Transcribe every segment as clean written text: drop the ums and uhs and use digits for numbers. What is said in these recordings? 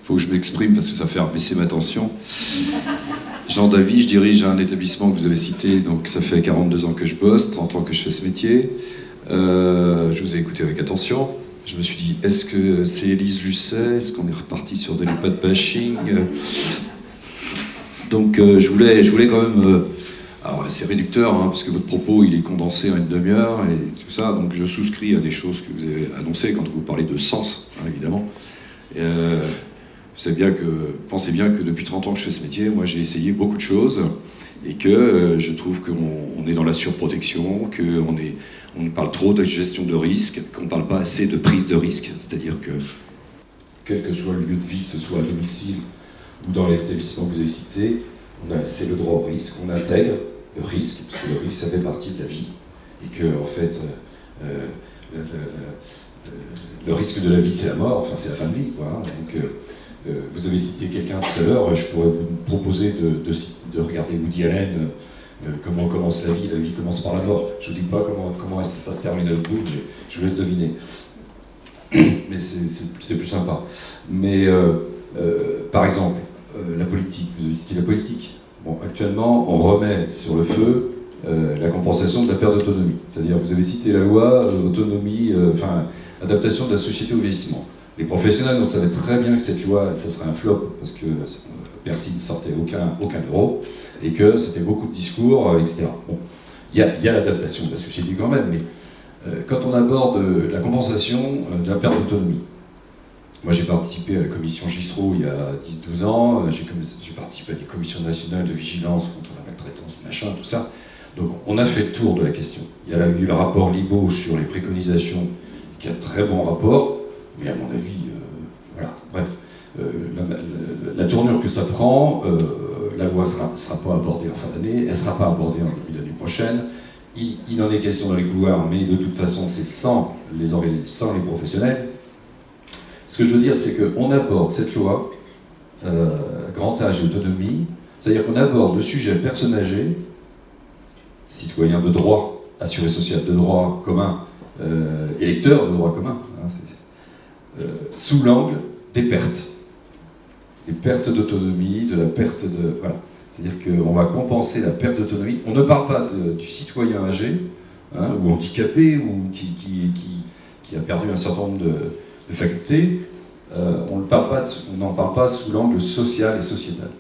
Faut que je m'exprime parce que ça fait baisser ma tension. Jean Davy, je dirige un établissement que vous avez cité, donc ça fait 42 ans que je bosse, 30 ans que je fais ce métier. Je vous ai écouté avec attention. Je me suis dit, est-ce que c'est Élise Lucet? Est-ce qu'on est reparti sur de l'EHPAD bashing? Donc je voulais quand même... alors c'est réducteur, hein, parce que votre propos il est condensé en une demi-heure et tout ça, donc je souscris à des choses que vous avez annoncées quand vous parlez de sens, hein, évidemment. Pensez bien que depuis 30 ans que je fais ce métier, moi j'ai essayé beaucoup de choses et que je trouve qu'on est dans la surprotection, qu'on parle trop de gestion de risque, qu'on ne parle pas assez de prise de risque, c'est-à-dire que quel que soit le lieu de vie, que ce soit à domicile ou dans les établissements que vous avez cités, c'est le droit au risque, on intègre le risque, parce que le risque ça fait partie de la vie, et que en fait le risque de la vie c'est la mort, enfin c'est la fin de vie, quoi. Donc, vous avez cité quelqu'un tout à l'heure, je pourrais vous proposer de regarder Woody Allen, comment commence la vie commence par la mort. Je ne vous dis pas comment ça se termine à l'autre bout, je vous laisse deviner. Mais c'est plus sympa. Mais par exemple, la politique, vous avez cité la politique. Bon, actuellement, on remet sur le feu la compensation de la perte d'autonomie. C'est-à-dire, vous avez cité la loi autonomie, adaptation de la société au vieillissement. Les professionnels, on savait très bien que cette loi, ça serait un flop, parce que Bercy ne sortait aucun euro, et que c'était beaucoup de discours, etc. Bon, il y a l'adaptation de la société quand même, mais quand on aborde la compensation de la perte d'autonomie, moi j'ai participé à la commission Gisserot il y a 10-12 ans, j'ai participé à des commissions nationales de vigilance contre la maltraitance, machin, tout ça. Donc on a fait le tour de la question. Il y a eu le rapport Libaud sur les préconisations, qui est un très bon rapport, mais à mon avis, voilà, bref, la tournure que ça prend, la loi ne sera pas abordée en fin d'année, elle ne sera pas abordée en début d'année prochaine, il en est question dans les couloirs, mais de toute façon c'est sans les professionnels. Ce que je veux dire, c'est qu'on aborde cette loi, grand âge et autonomie, c'est-à-dire qu'on aborde le sujet personnes âgées, citoyens de droit, assurés social de droit commun, électeurs de droit commun, hein, sous l'angle des pertes d'autonomie, de la perte de... Voilà. C'est-à-dire qu'on va compenser la perte d'autonomie. On ne parle pas du citoyen âgé, hein, ou handicapé, ou qui a perdu un certain nombre de facultés. On n'en parle pas sous l'angle social et sociétal.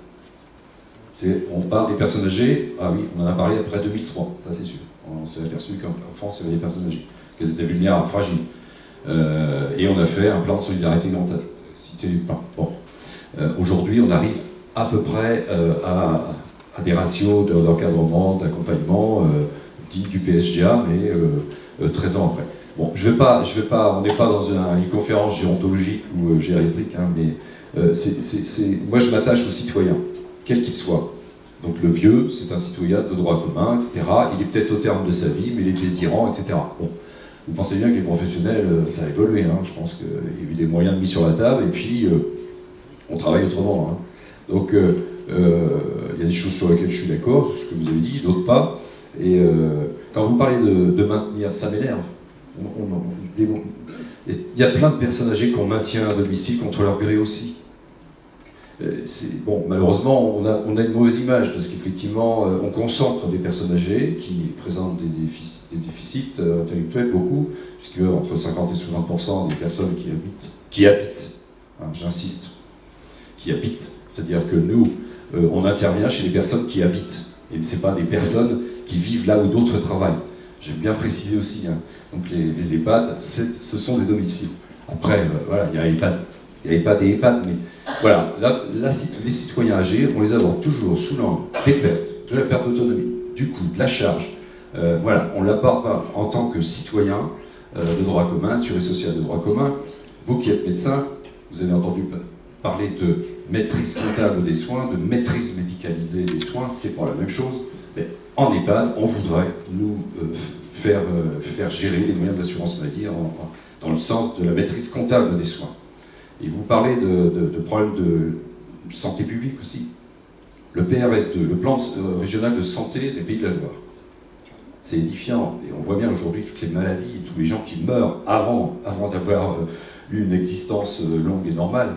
On parle des personnes âgées, ah oui, on en a parlé après 2003, ça c'est sûr. On s'est aperçu qu'en France, il y avait des personnes âgées, qu'elles étaient vulnérables, fragiles. Et on a fait un plan de solidarité mental. Bon. Aujourd'hui, on arrive à peu près à des ratios d'encadrement, d'accompagnement, dit du PSGA, mais 13 ans après. Bon, on n'est pas dans une conférence gérontologique ou gériatrique, hein, mais moi je m'attache aux citoyens, quel qu'il soit. Donc le vieux, c'est un citoyen de droit commun, etc. Il est peut-être au terme de sa vie, mais il est désirant, etc. Bon. Vous pensez bien que les professionnels, ça a évolué, hein. Je pense qu'il y a eu des moyens mis sur la table, et puis on travaille autrement. Hein. Donc il y a des choses sur lesquelles je suis d'accord, ce que vous avez dit, d'autres pas. Et quand vous parlez de maintenir, ça m'énerve. Il y a plein de personnes âgées qu'on maintient à domicile contre leur gré aussi. Bon, malheureusement, on a une mauvaise image, parce qu'effectivement, on concentre des personnes âgées qui présentent des déficits intellectuels, beaucoup, puisque entre 50 et 60% des personnes qui habitent, hein, j'insiste, qui habitent, c'est-à-dire que nous, on intervient chez les personnes qui habitent, et ce n'est pas des personnes qui vivent là où d'autres travaillent. J'ai bien précisé aussi, hein. Donc les EHPAD, ce sont des domiciles. Après, voilà, il y a EHPAD, il y a EHPAD et EHPAD, mais voilà, les citoyens âgés, on les aborde toujours sous l'angle des pertes, de la perte d'autonomie, du coût, de la charge. Voilà, on ne l'aborde pas en tant que citoyen de droit commun, assuré social de droit commun. Vous qui êtes médecin, vous avez entendu parler de maîtrise comptable des soins, de maîtrise médicalisée des soins, c'est pas la même chose. Mais en EHPAD, on voudrait nous faire gérer les moyens d'assurance maladie dans le sens de la maîtrise comptable des soins. Et vous parlez de problèmes de santé publique aussi. Le PRS2, le plan régional de santé des Pays de la Loire. C'est édifiant. Et on voit bien aujourd'hui toutes les maladies et tous les gens qui meurent avant d'avoir eu une existence longue et normale.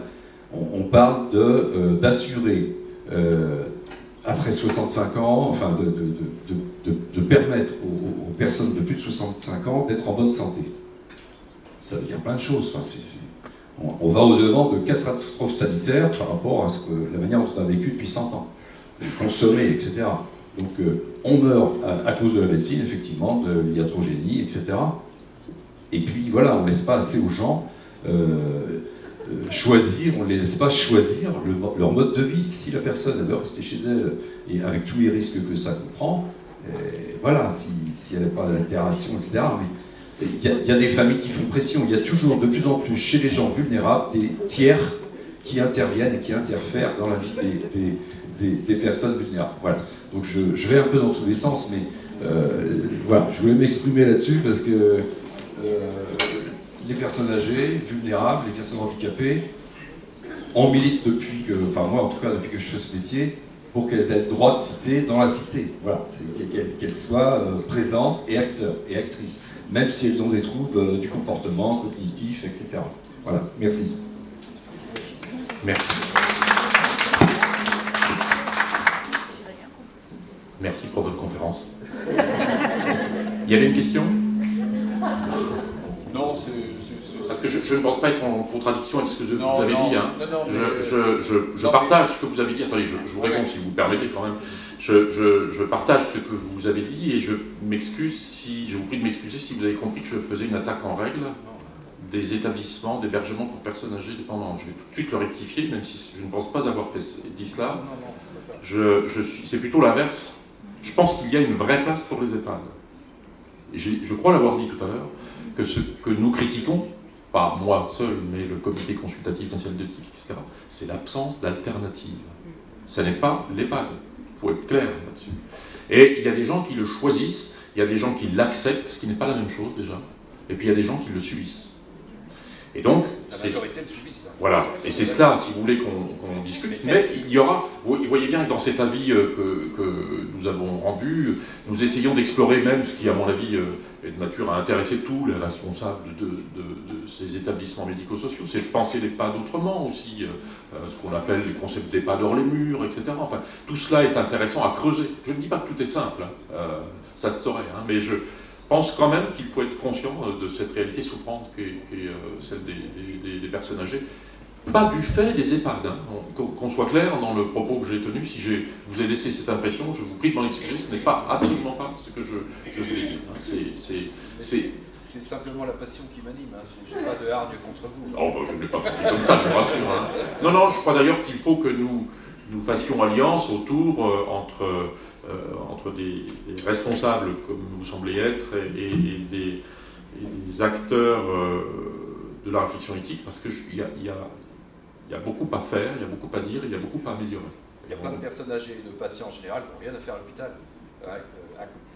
On parle d'assurer, après 65 ans, enfin de permettre aux personnes de plus de 65 ans d'être en bonne santé. Ça veut dire plein de choses. Enfin, on va au-devant de catastrophes sanitaires par rapport à la manière dont on a vécu depuis 100 ans. Consommer, etc. Donc on meurt à cause de la médecine, effectivement, de l'iatrogénie, etc. Et puis voilà, on ne laisse pas assez aux gens choisir, on ne les laisse pas choisir leur mode de vie. Si la personne elle veut rester chez elle, et avec tous les risques que ça comprend, voilà, si elle n'a pas d'altération, etc. Mais il y a des familles qui font pression. Il y a toujours de plus en plus chez les gens vulnérables des tiers qui interviennent et qui interfèrent dans la vie des personnes vulnérables. Voilà. Donc je vais un peu dans tous les sens, mais voilà, je voulais m'exprimer là-dessus parce que les personnes âgées, vulnérables, les personnes handicapées, on milite depuis que, enfin moi en tout cas depuis que je fais ce métier, pour qu'elles aient le droit de citer dans la cité. Voilà, qu'elles soient présentes et acteurs et actrices, même si elles ont des troubles du comportement, cognitif, etc. Voilà, merci. Merci. Merci pour votre conférence. Il y avait une question ? Non, parce que je ne pense pas être en contradiction avec ce que vous avez dit. Hein. Non, je partage ce que vous avez dit. Attendez, je vous réponds si vous me permettez quand même. Je partage ce que vous avez dit et je vous prie de m'excuser si vous avez compris que je faisais une attaque en règle des établissements d'hébergement pour personnes âgées dépendantes. Je vais tout de suite le rectifier, même si je ne pense pas avoir dit cela. C'est plutôt l'inverse. Je pense qu'il y a une vraie place pour les EHPAD. Et je crois l'avoir dit tout à l'heure, que ce que nous critiquons, pas moi seul, mais le comité consultatif national d'éthique, etc., c'est l'absence d'alternative. Ce n'est pas l'EHPAD. Il faut être clair là-dessus. Et il y a des gens qui le choisissent, il y a des gens qui l'acceptent, ce qui n'est pas la même chose déjà, et puis il y a des gens qui le subissent. Et donc, la majorité le subissent. Voilà, et c'est cela, si vous voulez, qu'on discute. Mais il y aura, vous voyez bien que dans cet avis que nous avons rendu, nous essayons d'explorer même ce qui, à mon avis, est de nature à intéresser tous les responsables de ces établissements médico-sociaux. C'est de penser l'EHPAD autrement aussi, ce qu'on appelle les concepts d'EHPAD hors les murs, etc. Enfin, tout cela est intéressant à creuser. Je ne dis pas que tout est simple, hein, ça se saurait, hein, mais je pense quand même qu'il faut être conscient de cette réalité souffrante qu'est celle des personnes âgées. Pas du fait des EHPAD, hein. Qu'on soit clair dans le propos que j'ai tenu. Si je vous ai laissé cette impression, je vous prie de m'en excuser, ce n'est pas, absolument pas ce que je voulais dire. Hein. C'est simplement la passion qui m'anime, hein. Je n'ai pas de hargne contre vous. Oh, bah, je ne l'ai pas fait comme ça, je vous rassure. Hein. Non, je crois d'ailleurs qu'il faut que nous fassions alliance autour entre des responsables, comme vous semblez être, et des acteurs de la réflexion éthique, parce qu'il y a beaucoup à faire, il y a beaucoup à dire, il y a beaucoup à améliorer. Il y a plein de personnes âgées et de patients en général qui n'ont rien à faire à l'hôpital.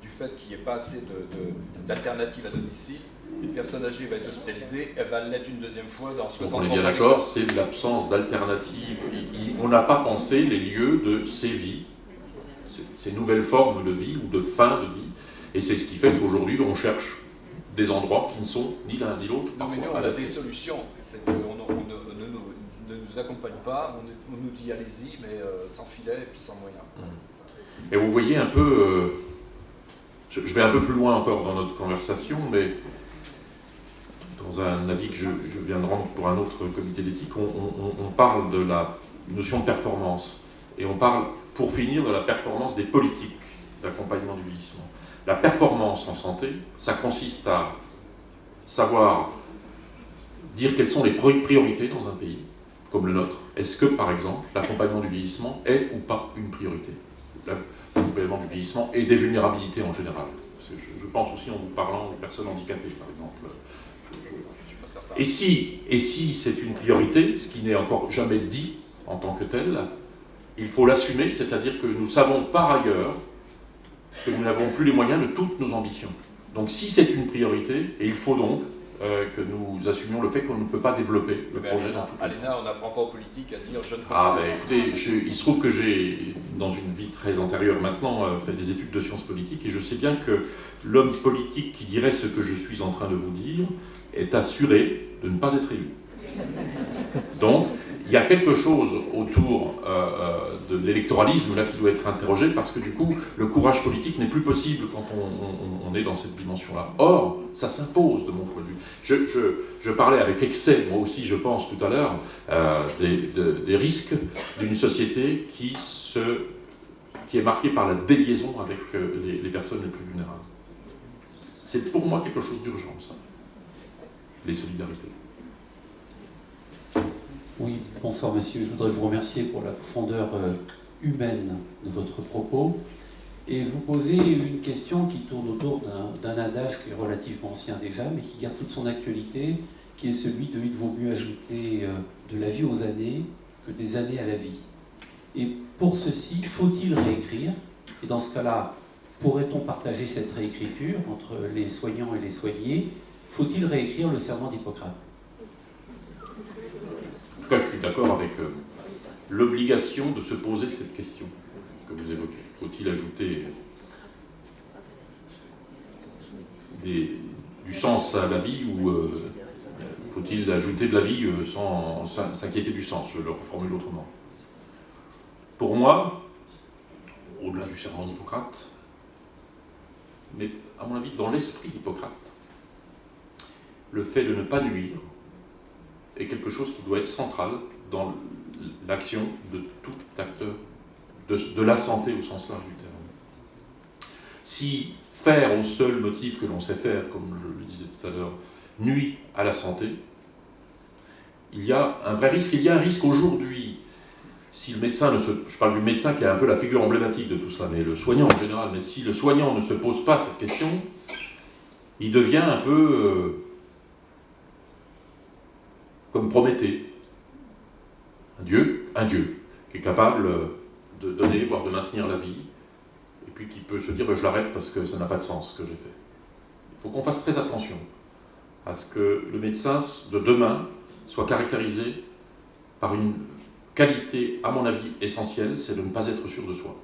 Du fait qu'il n'y ait pas assez d'alternatives à domicile, une personne âgée va être hospitalisée, elle va l'être une deuxième fois dans 60 ans. On est bien d'accord, c'est l'absence d'alternatives. On n'a pas pensé les lieux de ces vies, ces nouvelles formes de vie ou de fin de vie. Et c'est ce qui fait qu'aujourd'hui, on cherche des endroits qui ne sont ni l'un ni l'autre. Non, mais nous, on a des solutions. C'est qu'on ne nous accompagne pas, on nous dit allez-y, mais sans filet et puis sans moyens. Et vous voyez un peu, je vais un peu plus loin encore dans notre conversation, mais dans un avis que je viens de rendre pour un autre comité d'éthique, on parle de la notion de performance. Et on parle, pour finir, de la performance des politiques d'accompagnement du vieillissement. La performance en santé, ça consiste à savoir dire quelles sont les priorités dans un pays, comme le nôtre. Est-ce que, par exemple, l'accompagnement du vieillissement est ou pas une priorité? L'accompagnement du vieillissement et des vulnérabilités en général. Je pense aussi en vous parlant des personnes handicapées, par exemple. Et si c'est une priorité, ce qui n'est encore jamais dit en tant que tel, il faut l'assumer, c'est-à-dire que nous savons par ailleurs que nous n'avons plus les moyens de toutes nos ambitions. Donc si c'est une priorité, et il faut donc que nous assumions le fait qu'on ne peut pas développer le projet dans tout à l'ENA, on n'apprend pas aux politiques à dire je ne peux Ah, pas. ben écoutez, il se trouve que j'ai, dans une vie très antérieure maintenant, fait des études de sciences politiques et je sais bien que l'homme politique qui dirait ce que je suis en train de vous dire est assuré de ne pas être élu. Donc, il y a quelque chose autour de l'électoralisme là qui doit être interrogé parce que du coup, le courage politique n'est plus possible quand on est dans cette dimension-là. Or, ça s'impose de mon point de vue. Je parlais avec excès, moi aussi je pense tout à l'heure, des risques d'une société qui est marquée par la déliaison avec les personnes les plus vulnérables. C'est pour moi quelque chose d'urgent, ça. Les solidarités. Oui, bonsoir monsieur. Je voudrais vous remercier pour la profondeur humaine de votre propos et vous poser une question qui tourne autour d'un adage qui est relativement ancien déjà, mais qui garde toute son actualité, qui est celui de « il vaut mieux ajouter de la vie aux années que des années à la vie ». Et pour ceci, faut-il réécrire? Et dans ce cas-là, pourrait-on partager cette réécriture entre les soignants et les soignés? Faut-il réécrire le serment d'Hippocrate? En tout cas, je suis d'accord avec l'obligation de se poser cette question que vous évoquez. Faut-il ajouter du sens à la vie ou faut-il ajouter de la vie sans s'inquiéter du sens? Je le reformule autrement. Pour moi, au-delà du serment d'Hippocrate, mais à mon avis, dans l'esprit d'Hippocrate, le fait de ne pas nuire est quelque chose qui doit être central dans l'action de tout acteur de la santé au sens large du terme. Si faire au seul motif que l'on sait faire, comme je le disais tout à l'heure, nuit à la santé, il y a un vrai risque. Il y a un risque aujourd'hui, si le médecin je parle du médecin qui est un peu la figure emblématique de tout cela, mais le soignant en général, mais si le soignant ne se pose pas cette question, il devient un peu comme Prométhée, un dieu qui est capable de donner, voire de maintenir la vie, et puis qui peut se dire je l'arrête parce que ça n'a pas de sens ce que j'ai fait. Il faut qu'on fasse très attention à ce que le médecin de demain soit caractérisé par une qualité, à mon avis, essentielle, c'est de ne pas être sûr de soi.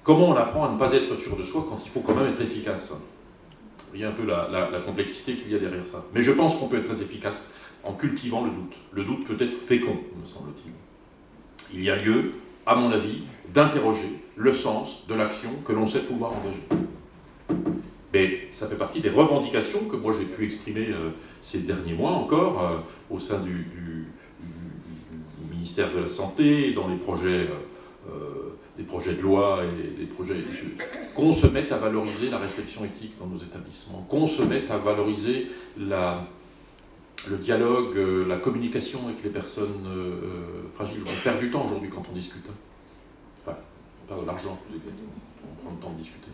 Comment on apprend à ne pas être sûr de soi quand il faut quand même être efficace? Il y a un peu la complexité qu'il y a derrière ça. Mais je pense qu'on peut être très efficace en cultivant le doute. Le doute peut être fécond, me semble-t-il. Il y a lieu, à mon avis, d'interroger le sens de l'action que l'on sait pouvoir engager. Mais ça fait partie des revendications que moi j'ai pu exprimer ces derniers mois encore au sein du ministère de la Santé, dans les projets de loi et des projets qu'on se mette à valoriser la réflexion éthique dans nos établissements, qu'on se mette à valoriser le dialogue, la communication avec les personnes fragiles. On perd du temps aujourd'hui quand on discute. Enfin, on perd de l'argent, on prend le temps de discuter.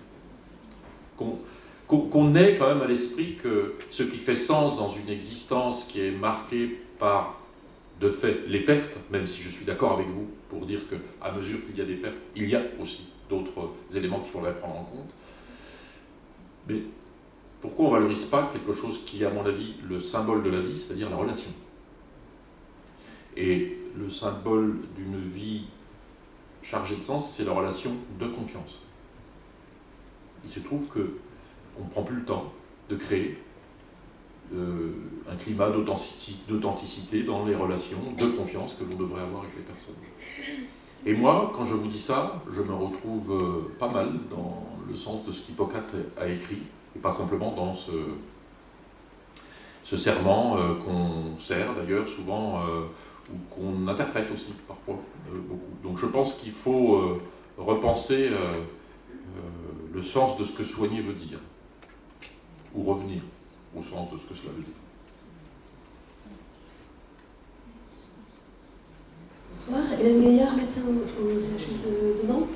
Qu'on ait quand même à l'esprit que ce qui fait sens dans une existence qui est marquée par, de fait, les pertes, même si je suis d'accord avec vous pour dire qu'à mesure qu'il y a des pertes, il y a aussi d'autres éléments qu'il faudrait prendre en compte. Mais pourquoi on ne valorise pas quelque chose qui est, à mon avis, le symbole de la vie, c'est-à-dire la relation? Et le symbole d'une vie chargée de sens, c'est la relation de confiance. Il se trouve qu'on ne prend plus le temps de créer un climat d'authenticité dans les relations de confiance que l'on devrait avoir avec les personnes. Et moi, quand je vous dis ça, je me retrouve pas mal dans le sens de ce qu'Hippocrate a écrit, et pas simplement dans ce serment qu'on sert d'ailleurs souvent, ou qu'on interprète aussi parfois beaucoup. Donc je pense qu'il faut repenser le sens de ce que soigner veut dire, ou revenir au sens de ce que cela veut dire. Bonsoir, Hélène Gaillard, médecin au CHU de Nantes.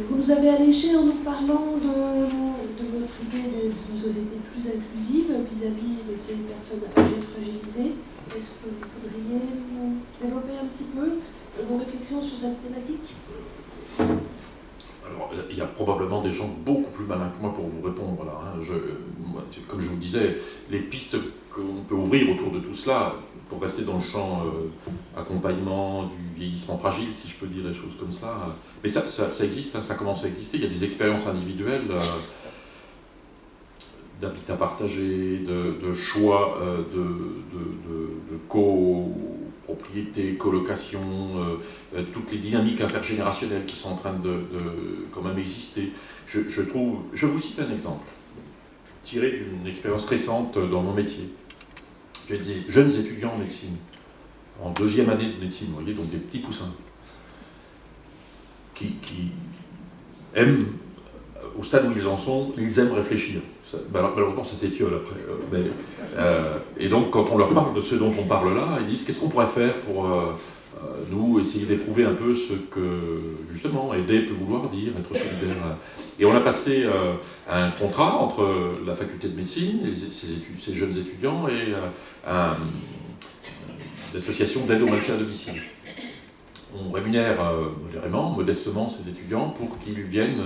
Vous nous avez alléché en nous parlant de votre idée d'une société plus inclusive vis-à-vis de ces personnes âgées fragilisées. Est-ce que vous voudriez nous développer un petit peu vos réflexions sur cette thématique? Alors, il y a probablement des gens beaucoup plus malins que moi pour vous répondre là. Hein. Comme je vous disais, les pistes qu'on peut ouvrir autour de tout cela, pour rester dans le champ accompagnement du vieillissement fragile, si je peux dire les choses comme ça. Mais ça existe, hein, ça commence à exister. Il y a des expériences individuelles d'habitat partagé, de choix de copropriété, colocation, toutes les dynamiques intergénérationnelles qui sont en train de quand même exister. Je vous cite un exemple, tiré d'une expérience récente dans mon métier. J'ai des jeunes étudiants en médecine, en 2e année de médecine, vous voyez, donc des petits poussins, qui aiment, au stade où ils en sont, ils aiment réfléchir. Malheureusement, ça s'étiole après. Et donc, quand on leur parle de ce dont on parle là, ils disent qu'est-ce qu'on pourrait faire pour nous essayer d'éprouver un peu ce que, justement, aider peut vouloir dire, être solidaire. Et on a passé un contrat entre la faculté de médecine, ces jeunes étudiants, et l'association d'aide au maintien à domicile. On rémunère modestement ces étudiants pour qu'ils viennent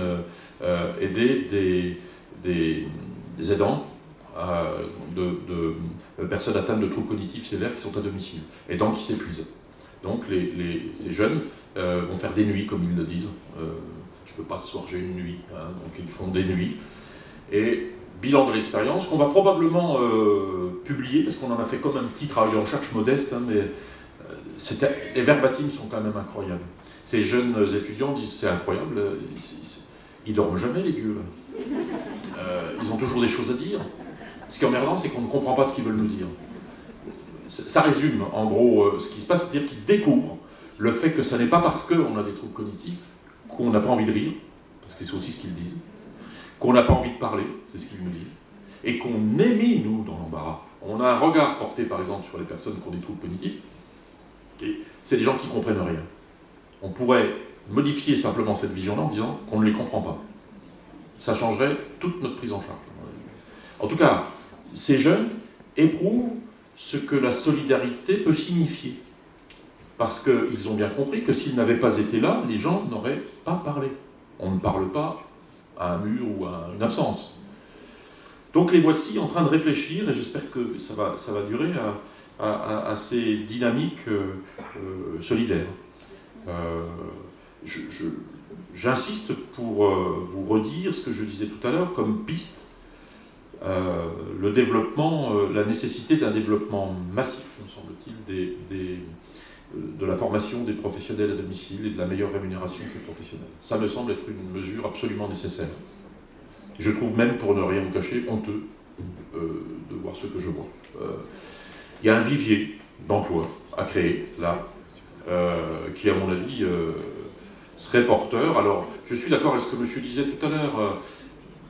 aider des aidants de personnes atteintes de troubles cognitifs sévères qui sont à domicile et donc qui s'épuisent. Donc ces jeunes vont faire des nuits, comme ils le disent. Je ne peux pas ce soir, j'ai une nuit. Hein, donc ils font des nuits. Et bilan de l'expérience, qu'on va probablement publier, parce qu'on en a fait comme un petit travail de recherche modeste, hein, mais les verbatims sont quand même incroyables. Ces jeunes étudiants disent c'est incroyable, ils dorment jamais les vieux. Ils ont toujours des choses à dire. Ce qui est emmerdant, c'est qu'on ne comprend pas ce qu'ils veulent nous dire. Ça résume en gros ce qui se passe, c'est-à-dire qu'ils découvrent le fait que ce n'est pas parce qu'on a des troubles cognitifs qu'on n'a pas envie de rire, parce que c'est aussi ce qu'ils disent, qu'on n'a pas envie de parler, c'est ce qu'ils nous disent, et qu'on est mis, nous, dans l'embarras. On a un regard porté, par exemple, sur les personnes qui ont des troubles cognitifs, et c'est des gens qui ne comprennent rien. On pourrait modifier simplement cette vision-là en disant qu'on ne les comprend pas. Ça changerait toute notre prise en charge. En tout cas, ces jeunes éprouvent ce que la solidarité peut signifier. Parce qu'ils ont bien compris que s'ils n'avaient pas été là, les gens n'auraient pas parlé. On ne parle pas à un mur ou à une absence. Donc les voici en train de réfléchir, et j'espère que ça va durer, à ces dynamiques solidaires. J'insiste pour vous redire ce que je disais tout à l'heure comme piste, le développement, la nécessité d'un développement massif, me semble-t-il, de la formation des professionnels à domicile et de la meilleure rémunération de ces professionnels. Ça me semble être une mesure absolument nécessaire. Je trouve même, pour ne rien vous cacher, honteux de voir ce que je vois. Il y a un vivier d'emploi à créer, là, qui, à mon avis, serait porteur. Alors, je suis d'accord avec ce que monsieur disait tout à l'heure.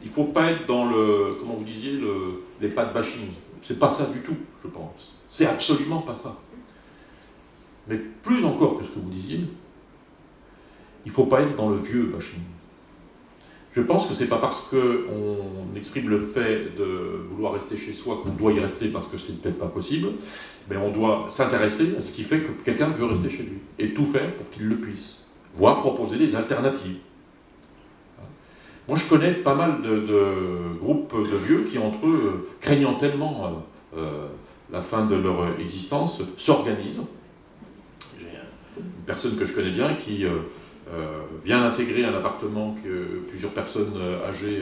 Il ne faut pas être dans le, comment vous disiez, les pas de bashing. C'est pas ça du tout, je pense. C'est absolument pas ça. Mais plus encore que ce que vous disiez, il ne faut pas être dans le vieux bashing. Je pense que c'est pas parce qu'on exprime le fait de vouloir rester chez soi qu'on doit y rester parce que c'est peut-être pas possible, mais on doit s'intéresser à ce qui fait que quelqu'un veut rester chez lui et tout faire pour qu'il le puisse, voire proposer des alternatives. Moi, je connais pas mal de groupes de vieux qui, entre eux, craignant tellement la fin de leur existence, s'organisent. J'ai une personne que je connais bien qui vient d'intégrer un appartement que plusieurs personnes âgées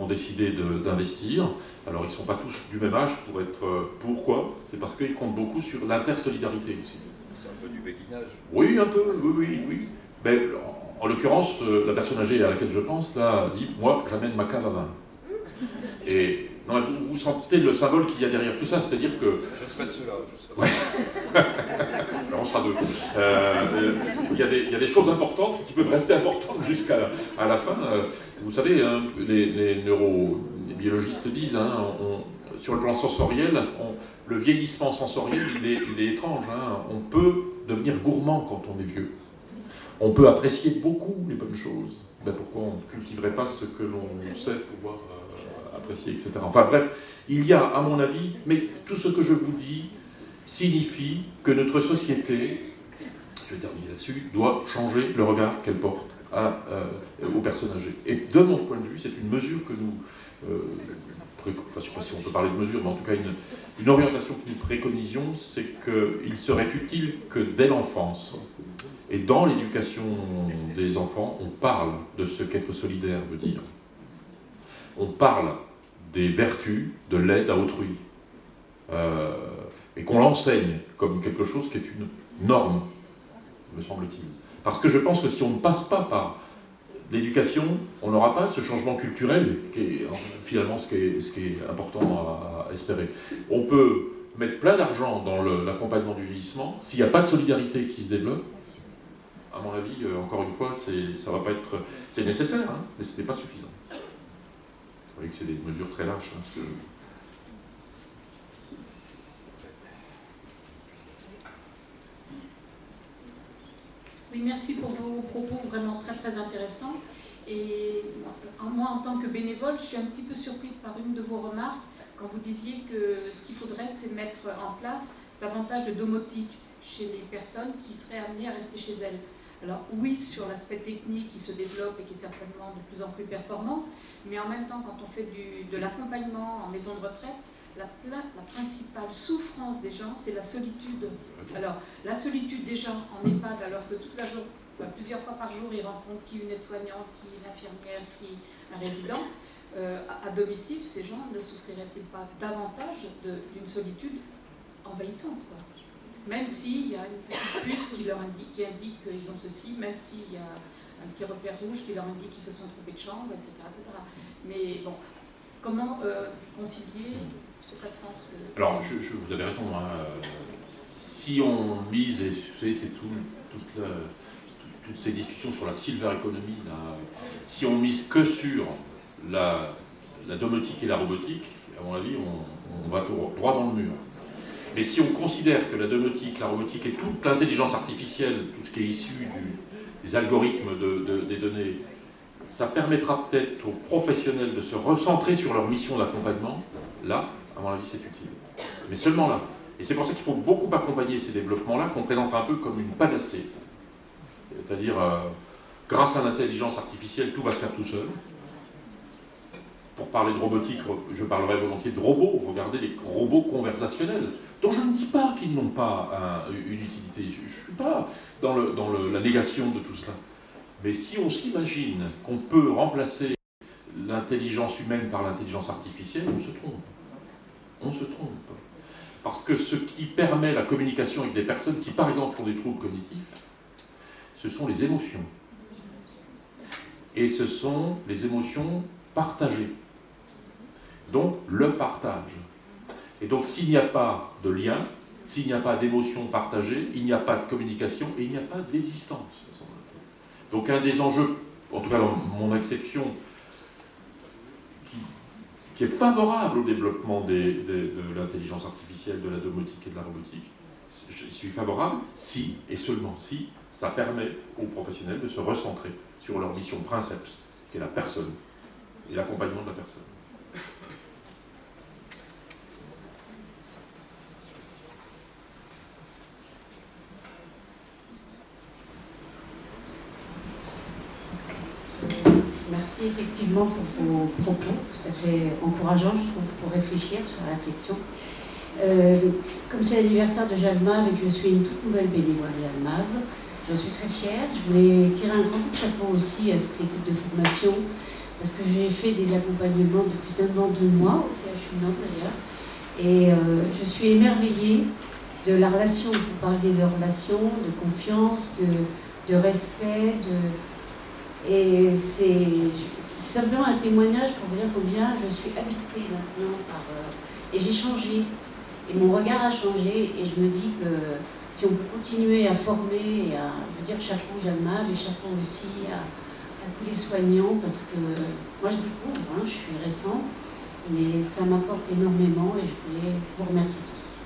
ont décidé d'investir. Alors, ils ne sont pas tous du même âge pour être... Pourquoi? C'est parce qu'ils comptent beaucoup sur l'intersolidarité aussi. C'est un peu du béguinage. Oui, un peu, oui. Mais, en l'occurrence, la personne âgée à laquelle je pense, là, dit « Moi, j'amène ma cave à vin ». Et non, vous sentez le symbole qu'il y a derrière tout ça, c'est-à-dire que... Je serai de ceux-là, je serai de ceux-là. On sera deux. Il y a des choses importantes qui peuvent rester importantes jusqu'à la fin. Vous savez, hein, les neurobiologistes disent, hein, sur le plan sensoriel, le vieillissement sensoriel, il est étrange. Hein. On peut devenir gourmand quand on est vieux. On peut apprécier beaucoup les bonnes choses. Ben pourquoi on ne cultiverait pas ce que l'on sait pouvoir apprécier, etc. Enfin bref, il y a, à mon avis, mais tout ce que je vous dis signifie que notre société, je vais terminer là-dessus, doit changer le regard qu'elle porte aux personnes âgées. Et de mon point de vue, c'est une mesure que nous... je ne sais pas si on peut parler de mesure, mais en tout cas une orientation que nous préconisions, c'est qu'il serait utile que dès l'enfance, et dans l'éducation des enfants, on parle de ce qu'être solidaire veut dire. On parle des vertus de l'aide à autrui. Et qu'on l'enseigne comme quelque chose qui est une norme, me semble-t-il. Parce que je pense que si on ne passe pas par l'éducation, on n'aura pas ce changement culturel qui est finalement ce qui est important à espérer. On peut mettre plein d'argent dans l'accompagnement du vieillissement, s'il n'y a pas de solidarité qui se développe, à mon avis, encore une fois, ça va pas être... C'est nécessaire, hein, mais ce n'est pas suffisant. Vous voyez que c'est des mesures très lâches. Hein, parce que... Oui, merci pour vos propos vraiment très très intéressants. Et moi, en tant que bénévole, je suis un petit peu surprise par une de vos remarques quand vous disiez que ce qu'il faudrait, c'est mettre en place davantage de domotique chez les personnes qui seraient amenées à rester chez elles. Alors oui, sur l'aspect technique qui se développe et qui est certainement de plus en plus performant, mais en même temps, quand on fait de l'accompagnement en maison de retraite, la principale souffrance des gens, c'est la solitude. Alors, la solitude des gens en EHPAD, alors que toute la journée, plusieurs fois par jour, ils rencontrent qui une aide-soignante, qui une infirmière, qui un résident. À domicile, ces gens ne souffriraient-ils pas davantage d'une solitude envahissante, quoi. Même s'il y a une petite puce qui indique qu'ils ont ceci, même s'il y a un petit repère rouge qui leur indique qu'ils se sont trompés de chambre, etc. etc. Mais bon, comment concilier cette absence de... Alors, vous avez raison. Hein, si on mise, et vous savez, c'est toutes ces discussions sur la silver economy, là, si on mise que sur la domotique et la robotique, à mon avis, on va droit dans le mur. Mais si on considère que la domotique, la robotique et toute l'intelligence artificielle, tout ce qui est issu des algorithmes des données, ça permettra peut-être aux professionnels de se recentrer sur leur mission d'accompagnement, là, à mon avis, c'est utile. Mais seulement là. Et c'est pour ça qu'il faut beaucoup accompagner ces développements-là, qu'on présente un peu comme une panacée. C'est-à-dire, grâce à l'intelligence artificielle, tout va se faire tout seul. Pour parler de robotique, je parlerai volontiers de robots. Regardez les robots conversationnels, dont je ne dis pas qu'ils n'ont pas une utilité. Je ne suis pas dans la négation de tout cela. Mais si on s'imagine qu'on peut remplacer l'intelligence humaine par l'intelligence artificielle, on se trompe. On se trompe. Parce que ce qui permet la communication avec des personnes qui, par exemple, ont des troubles cognitifs, ce sont les émotions. Et ce sont les émotions partagées. Donc, le partage. Et donc, s'il n'y a pas de lien, s'il n'y a pas d'émotions partagées, il n'y a pas de communication et il n'y a pas d'existence. Donc, un des enjeux, en tout cas dans mon acception, qui est favorable au développement de l'intelligence artificielle, de la domotique et de la robotique, je suis favorable si, et seulement si, ça permet aux professionnels de se recentrer sur leur mission princeps, qui est la personne, et l'accompagnement de la personne. Merci effectivement pour vos propos, tout à fait encourageants, je trouve, pour réfléchir sur la réflexion. Comme c'est l'anniversaire de Jeanne Mave et que je suis une toute nouvelle bénévole de Jeanne Mave, j'en suis très fière. Je voulais tirer un grand coup de chapeau aussi à toute l'équipe de formation, parce que j'ai fait des accompagnements depuis seulement 2 mois, au CHU Nantes d'ailleurs, et je suis émerveillée de la relation, vous parliez de relation, de confiance, de respect, et c'est simplement un témoignage pour vous dire combien je suis habitée maintenant par... et j'ai changé, et mon regard a changé, et je me dis que si on peut continuer à former, et à, je veux dire chapeau Jeanne Mave, et chapeau aussi à tous les soignants, parce que moi je découvre, hein, je suis récente, mais ça m'apporte énormément, et je voulais vous remercier tous.